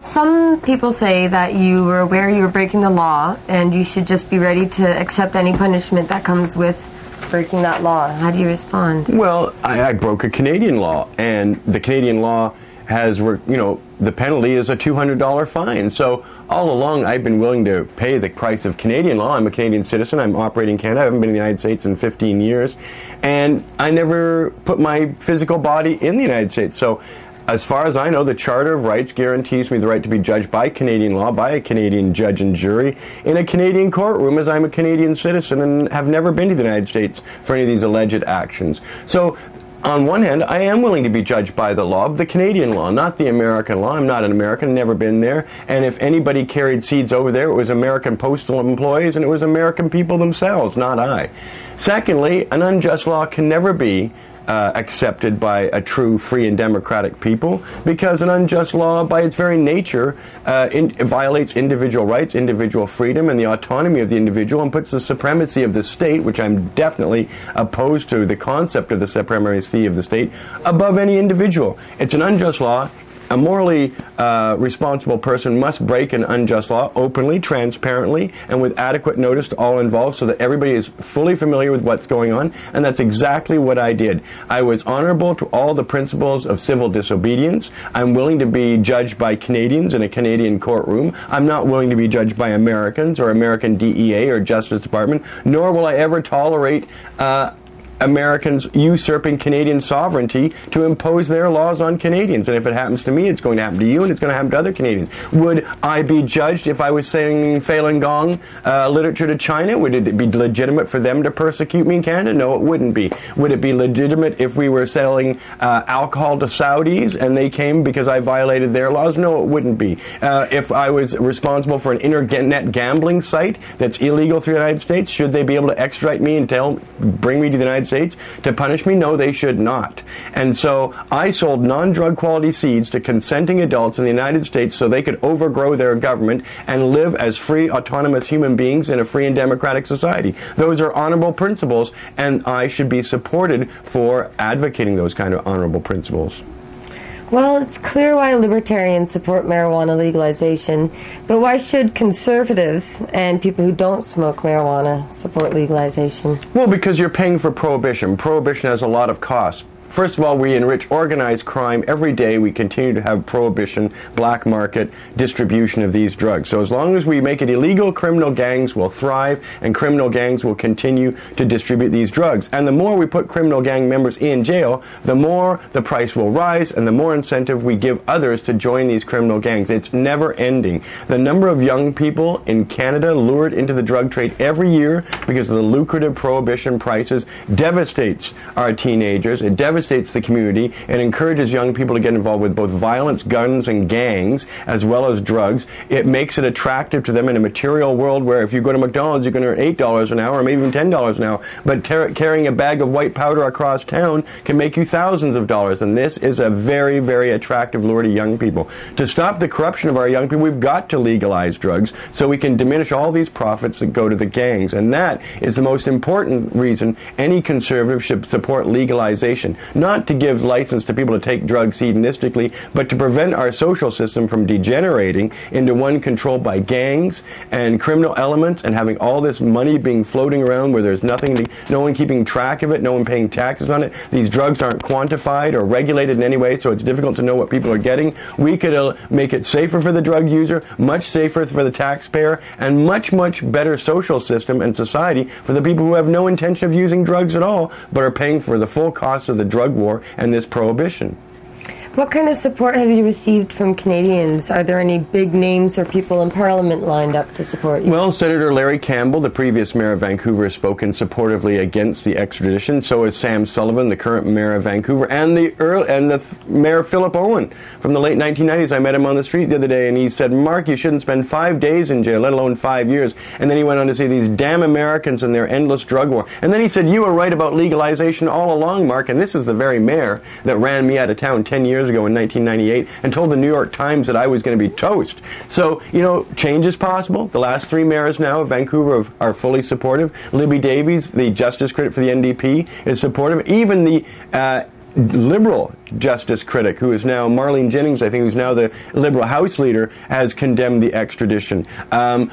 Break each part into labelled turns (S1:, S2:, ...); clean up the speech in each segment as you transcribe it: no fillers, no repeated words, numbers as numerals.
S1: Some people say that you were aware you were breaking the law and you should just be ready to accept any punishment that comes with breaking that law. How do you respond?
S2: Well, I broke a Canadian law, and the Canadian law has, the penalty is a $200 fine. So all along, I've been willing to pay the price of Canadian law. I'm a Canadian citizen. I'm operating in Canada. I haven't been in the United States in 15 years. And I never put my physical body in the United States. So as far as I know, the Charter of Rights guarantees me the right to be judged by Canadian law, by a Canadian judge and jury, in a Canadian courtroom, as I'm a Canadian citizen and have never been to the United States for any of these alleged actions. So on one hand, I am willing to be judged by the law, the Canadian law, not the American law. I'm not an American, never been there. And if anybody carried seeds over there, it was American postal employees and it was American people themselves, not I. Secondly, an unjust law can never be accepted by a true, free, and democratic people, because an unjust law, by its very nature, violates individual rights, individual freedom, and the autonomy of the individual, and puts the supremacy of the state, which I'm definitely opposed to the concept of the supremacy of the state, above any individual. It's an unjust law. A morally responsible person must break an unjust law openly, transparently, and with adequate notice to all involved so that everybody is fully familiar with what's going on, and that's exactly what I did. I was honorable to all the principles of civil disobedience. I'm willing to be judged by Canadians in a Canadian courtroom. I'm not willing to be judged by Americans or American DEA or Justice Department, nor will I ever tolerate Americans usurping Canadian sovereignty to impose their laws on Canadians. And if it happens to me, it's going to happen to you, and it's going to happen to other Canadians. Would I be judged if I was singing Falun Gong literature to China? Would it be legitimate for them to persecute me in Canada? No, it wouldn't be. Would it be legitimate if we were selling alcohol to Saudis and they came because I violated their laws? No, it wouldn't be. If I was responsible for an internet gambling site that's illegal through the United States, should they be able to extradite me and bring me to the United States to punish me? No, they should not. And so I sold non-drug quality seeds to consenting adults in the United States so they could overgrow their government and live as free, autonomous human beings in a free and democratic society. Those are honorable principles, and I should be supported for advocating those kind of honorable principles.
S1: Well, it's clear why libertarians support marijuana legalization, but why should conservatives and people who don't smoke marijuana support legalization?
S2: Well, because you're paying for prohibition. Prohibition has a lot of costs. First of all, we enrich organized crime. Every day we continue to have prohibition, black market distribution of these drugs. So as long as we make it illegal, criminal gangs will thrive and criminal gangs will continue to distribute these drugs. And the more we put criminal gang members in jail, the more the price will rise and the more incentive we give others to join these criminal gangs. It's never ending. The number of young people in Canada lured into the drug trade every year because of the lucrative prohibition prices devastates our teenagers. It devastates the community and encourages young people to get involved with both violence, guns, and gangs, as well as drugs. It makes it attractive to them in a material world where if you go to McDonald's, you can earn $8 an hour or maybe even $10 an hour. But carrying a bag of white powder across town can make you thousands of dollars. And this is a very, very attractive lure to young people. To stop the corruption of our young people, we've got to legalize drugs so we can diminish all these profits that go to the gangs. And that is the most important reason any conservative should support legalization. Not to give license to people to take drugs hedonistically, but to prevent our social system from degenerating into one controlled by gangs and criminal elements and having all this money being floating around where there's no one keeping track of it, no one paying taxes on it. These drugs aren't quantified or regulated in any way, so it's difficult to know what people are getting. We could make it safer for the drug user, much safer for the taxpayer, and much, much better social system and society for the people who have no intention of using drugs at all, but are paying for the full cost of the drug war and this prohibition.
S1: What kind of support have you received from Canadians? Are there any big names or people in Parliament lined up to support you?
S2: Well, Senator Larry Campbell, the previous mayor of Vancouver, has spoken supportively against the extradition. So has Sam Sullivan, the current mayor of Vancouver, and the Mayor Philip Owen from the late 1990s. I met him on the street the other day, and he said, "Mark, you shouldn't spend 5 days in jail, let alone 5 years." And then he went on to say, "These damn Americans and their endless drug war." And then he said, "You were right about legalization all along, Mark, and this is the very mayor that ran me out of town 10 years ago in 1998 and told the New York Times that I was going to be toast." So, change is possible. The last 3 mayors now of Vancouver are fully supportive. Libby Davies, the justice critic for the NDP, is supportive. Even the Liberal justice critic, who is now Marlene Jennings, I think, who's now the Liberal House leader, has condemned the extradition.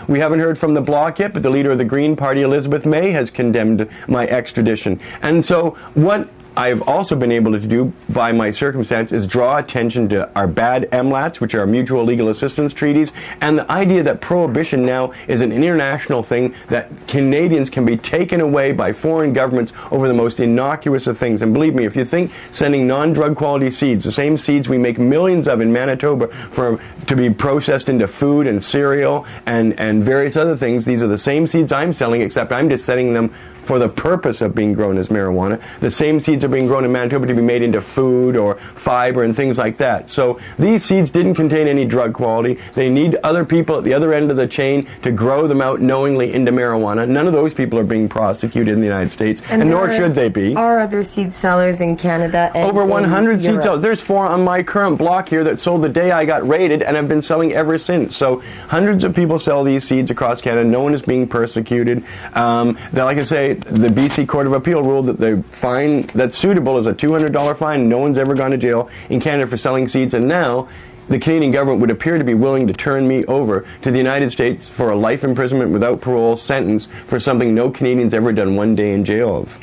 S2: We haven't heard from the Bloc yet, but the leader of the Green Party, Elizabeth May, has condemned my extradition. And so what I've also been able to do by my circumstance is draw attention to our bad MLATs, which are mutual legal assistance treaties, and the idea that prohibition now is an international thing, that Canadians can be taken away by foreign governments over the most innocuous of things. And believe me, if you think sending non-drug quality seeds, the same seeds we make millions of in Manitoba to be processed into food and cereal and various other things, these are the same seeds I'm selling, except I'm just sending them for the purpose of being grown as marijuana. The same seeds are being grown in Manitoba to be made into food or fiber and things like that. So these seeds didn't contain any drug quality. They need other people at the other end of the chain to grow them out knowingly into marijuana. None of those people are being prosecuted in the United States, and nor should they be.
S1: Are other seed sellers in Canada and
S2: over 100 seed
S1: Europe.
S2: sellers. There's 4 on my current block here that sold the day I got raided and have been selling ever since. So hundreds of people sell these seeds across Canada. No one is being persecuted. Like I say, the BC Court of Appeal ruled that the fine that's suitable is a $200 fine. No one's ever gone to jail in Canada for selling seeds, and now the Canadian government would appear to be willing to turn me over to the United States for a life imprisonment without parole sentence for something no Canadian's ever done one day in jail of.